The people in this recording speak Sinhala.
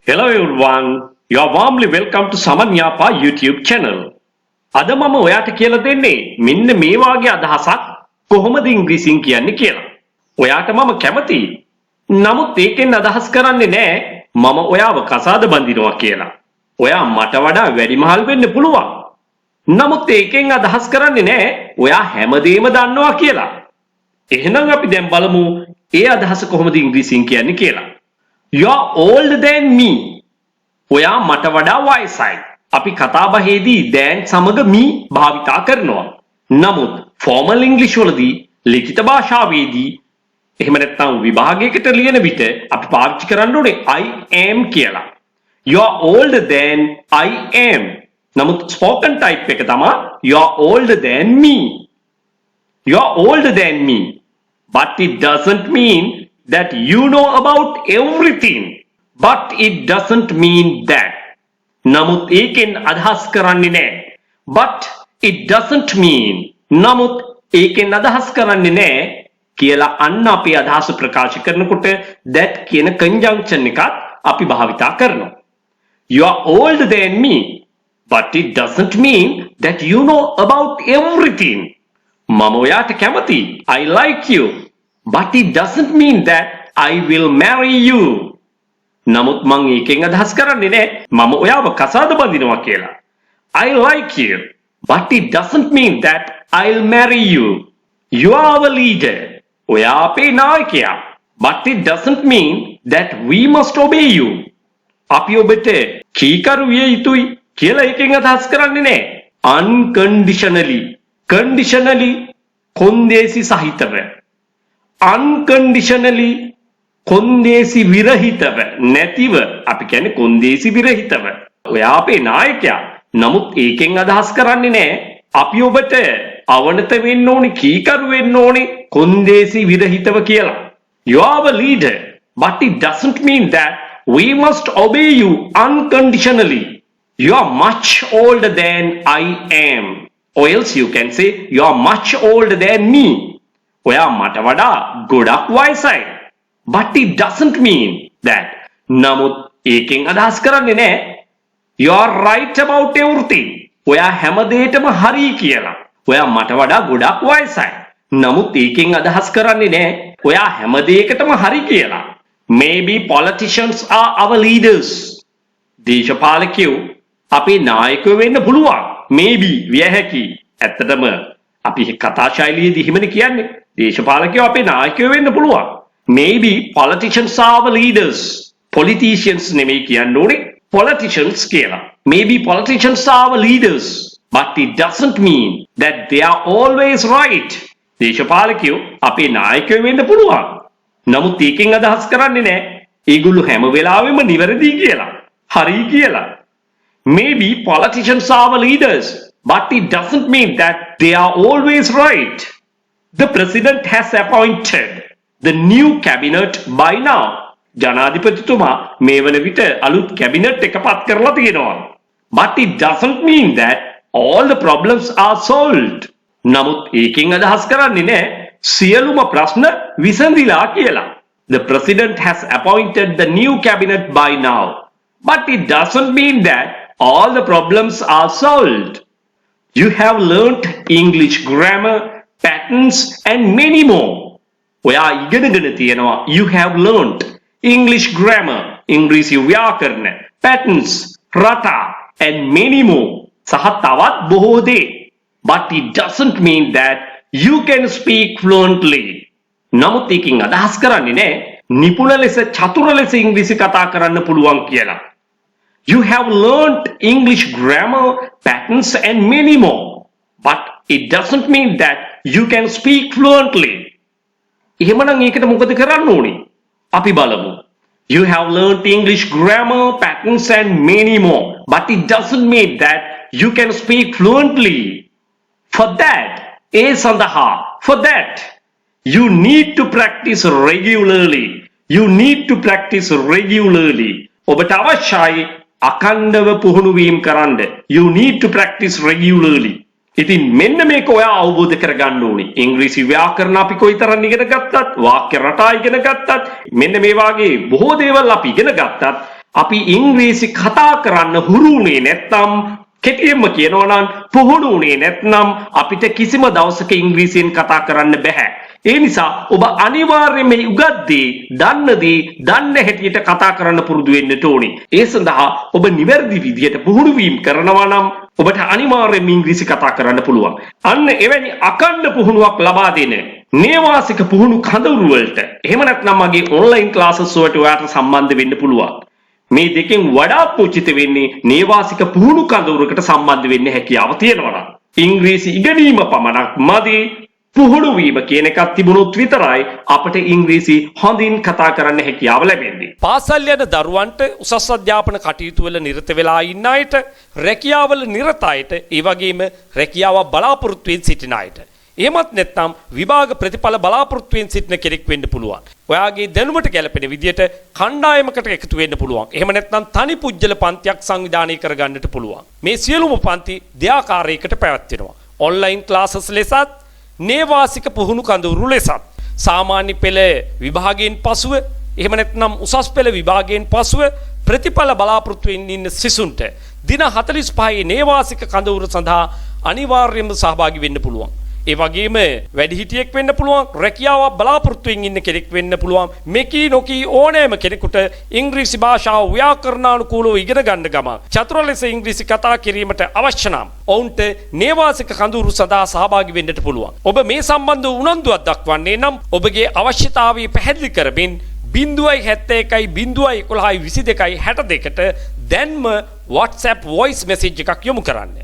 Hello everyone, you are warmly welcome to Saman Yapa YouTube channel. අද මම ඔයාට කියලා දෙන්නේ මෙන්න මේ වාගේ අදහසක් කොහොමද ඉංග්‍රීසියෙන් කියන්නේ කියලා. ඔයාට මම කැමතියි. නමුත් ඒකෙන් අදහස් කරන්නේ නැහැ මම ඔයාව කසාද බඳිනවා කියලා. ඔයා මට වඩා වැඩිමහල් වෙන්න පුළුවන්. නමුත් ඒකෙන් අදහස් කරන්නේ නැහැ ඔයා හැමදේම දන්නවා කියලා. එහෙනම් අපි දැන් බලමු ඒ අදහස කොහොමද ඉංග්‍රීසියෙන් කියන්නේ කියලා. You are older than me. ඔයා මට වඩා වයසයි. අපි කතා බහේදී දැන් සමග me භාවිතා කරනවා. නමුත් formal English වලදී ලිඛිත භාෂාවේදී එහෙම නැත්නම් විභාගයකට ලියන විට අපි පාවිච්චි කරන්න ඕනේ I am කියලා. You are older than I am. නමුත් spoken type එක තමයි you are older than me. You are older than me. But it doesn't mean that you know about everything. But it doesn't mean that. නමුත් ඒකෙන් අදහස් කරන්නේ නැහැ. But it doesn't mean. නමුත් ඒකෙන් අදහස් කරන්නේ නැහැ කියලා අන්න අපි අදහස ප්‍රකාශ කරනකොට that කියන conjunction එකත් අපි භාවිතා කරනවා. You are older than me. But it doesn't mean that you know about everything. මම ඔයාට කැමතියි. I like you. But it doesn't mean that I will marry you. නමුත් මං ඒකෙන් අදහස් කරන්නේ නැහැ මම ඔයාව කසාද බඳිනවා කියලා. I like you. But it doesn't mean that I'll marry you. You are our leader. ඔයා අපේ නායකයා. But it doesn't mean that we must obey you. අපි ඔබට කීකරු විය යුතුයි කියලා ඒකෙන් අදහස් කරන්නේ නැහැ. Unconditionally. Conditionally කොන්දේසි සහිතව. Unconditionally කොන්දේසි විරහිතව නැතිව අපි කියන්නේ කොන්දේසි විරහිතව ඔයා අපේ නායකයා. නමුත් ඒකෙන් අදහස් කරන්නේ නැහැ අපි ඔබට අවනත වෙන්න ඕනේ කීකරු වෙන්න ඕනේ කොන්දේසි විරහිතව කියලා. You are our leader, but it doesn't mean that we must obey you unconditionally. You are much older than I am. Or else you can say you are much older than me. ඔයා මට වඩා ගොඩක් වයසයි. But it doesn't mean that. නමුත් ඒකෙන් අදහස් කරන්නේ නැහැ you are right about everything. ඔයා හැමදේටම හරි කියලා. ඔයා මට වඩා ගොඩක් වයසයි. නමුත් ඒකෙන් අදහස් කරන්නේ නැහැ ඔයා හැමදේකටම හරි කියලා. Maybe politicians are our leaders. දේශපාලකයෝ අපේ නායකයෝ වෙන්න පුළුවන්. Maybe විය හැකියි. ඇත්තටම අපි කතා ශෛලියේදී එහෙමනේ කියන්නේ. දේශපාලකයෝ අපේ නායකයෝ වෙන්න පුළුවන්. Maybe politicians are our leaders. Politicians නෙමෙයි කියන්න ඕනේ politicians කියලා. Maybe politicians are our leaders. But it doesn't mean that they are always right. දේශපාලකයෝ අපේ නායකයෝ වෙන්න පුළුවන්. නමුත් ඒකෙන් අදහස් කරන්නේ නැහැ ඒගොල්ලෝ හැම වෙලාවෙම නිවැරදි කියලා. හරි කියලා. Maybe politicians are our leaders. But it doesn't mean that they are always right. The president has appointed the new cabinet by now. ජනාධිපතිතුමා මේ වන විට අලුත් කැබිනට් එක පත් කරලා තියෙනවා. But it doesn't mean that all the problems are solved. නමුත් ඒකෙන් අදහස් කරන්නේ නැහැ සියලුම ප්‍රශ්න විසඳිලා කියලා. The president has appointed the new cabinet by now. But it doesn't mean that all the problems are solved. You have learnt English grammar, patterns and many more. ඔයා ඉගෙනගෙන තියෙනවා you have learnt English grammar, ඉංග්‍රීසි ව්‍යාකරණ, patterns, රටා and many more. සහ තවත් බොහෝ දේ. But it doesn't mean that you can speak fluently. නමුත් ඒකෙන් අදහස් කරන්නේ නැහැ නිපුණ ලෙස චතුර ලෙස ඉංග්‍රීසි කතා කරන්න පුළුවන් කියලා. You have learnt English grammar, patterns and many more. But it doesn't mean that you can speak fluently. එහෙමනම් ඒකට මොකද කරන්න ඕනේ? අපි බලමු. You have learnt English grammar, patterns and many more. But it doesn't mean that you can speak fluently. For that, for that, you need to practice regularly. You need to practice regularly. ඔබට අවශ්‍යයි අඛණ්ඩව පුහුණු වීම කරන්න. You need to practice regularly. ඉතින් මෙන්න මේක ඔයා අවබෝධ කරගන්න ඕනේ. ඉංග්‍රීසි ව්‍යාකරණ අපි කොයිතරම් ඉගෙන ගත්තත්, වාක්‍ය රටා ඉගෙන ගත්තත්, මෙන්න මේ වාගේ බොහෝ දේවල් අපි ඉගෙන ගත්තත් අපි ඉංග්‍රීසි කතා කරන්න හුරු වුණේ නැත්නම් කෙටියෙන්ම කියනවා නම් පුහුණු වුණේ නැත්නම් අපිට කිසිම දවසක ඉංග්‍රීසියෙන් කතා කරන්න බෑ. ඒ නිසා ඔබ අනිවාර්යයෙන්ම මේ උගත් දේ, දන්න දේ, දන්න හැටියට කතා කරන්න පුරුදු වෙන්න ඕනේ. ඒ සඳහා ඔබ නිවැරදි විදිහට පුහුණු වීම කරනවා නම් ඔබට අනිවාර්යයෙන්ම ඉංග්‍රීසි කතා කරන්න පුළුවන්. අන්න එවැනි අකණ්ඩ පුහුණුවක් ලබා දෙන නේවාසික පුහුණු කඳවුරු වලට එහෙම නැත්නම් මගේ ඔන්ලයින් ක්ලාසස් වලට ඔයාලට සම්බන්ධ වෙන්න පුළුවන්. මේ දෙකෙන් වඩාත් උචිත වෙන්නේ නේවාසික පුහුණු කඳවුරකට සම්බන්ධ වෙන්න හැකියාව තියෙනවා නම්. ඉංග්‍රීසි ඉගෙනීම පමණක් මදි, පුහුණු වීම කියන එකක් තිබුණොත් විතරයි අපට ඉංග්‍රීසි හොඳින් කතා කරන්න හැකියාව ලැබෙන්නේ. පාසල් යන දරුවන්ට උසස් අධ්‍යාපන කටයුතු වල නිරත වෙලා ඉන්න අයට, රැකියාවල නිරත අයට, ඒ වගේම රැකියාව බලාපොරොත්තු වෙන සිටින අයට, එහෙමත් නැත්නම් විභාග ප්‍රතිඵල බලාපොරොත්තු වෙන සිටින කෙනෙක් වෙන්න පුළුවන්. ඔයාගේ දැනුමට ගැලපෙන විදියට කණ්ඩායමකට එකතු වෙන්න පුළුවන්. එහෙම නැත්නම් තනි පුජ්‍යල පන්තියක් සංවිධානය කරගන්නට පුළුවන්. මේ සියලුම පන්ති දෙආකාරයකට පැවැත්වෙනවා. ඔන්ලයින් ක්ලාසස් ලෙසත්, නේවාසික පුහුණු කඳවුරු ලෙසත්, සාමාන්‍ය පෙළ විභාගයෙන් පසුව, එහෙම නැත්නම් උසස් පෙළ විභාගයෙන් පසුව ප්‍රතිඵල බලාපොරොත්තු වෙන්න ඉන්න සිසුන්ට දින 45 නේවාසික කඳවුරු සඳහා අනිවාර්යයෙන්ම සහභාගී වෙන්න පුළුවන්. ඒ වගේම වැඩිහිටියෙක් වෙන්න පුළුවන්, රැකියාවක් බලාපොරොත්තු වෙමින් ඉන්න කෙනෙක් වෙන්න පුළුවන්. මෙකී නොකී ඕනෑම කෙනෙකුට ඉංග්‍රීසි භාෂාව ව්‍යාකරණානුකූලව ඉගෙන ගන්න ගම චතුර ලෙස ඉංග්‍රීසි කතා කිරීමට අවශ්‍ය නම් ඔවුන්ට නේවාසික කඳවුරු සඳහා සහභාගී වෙන්නට පුළුවන්. ඔබ මේ සම්බන්ධව උනන්දුවක් දක්වන්නේ නම් ඔබගේ අවශ්‍යතාවය පැහැදිලි කරමින් 071 011 22 62ට දැන්ම WhatsApp voice message එකක් යොමු කරන්න.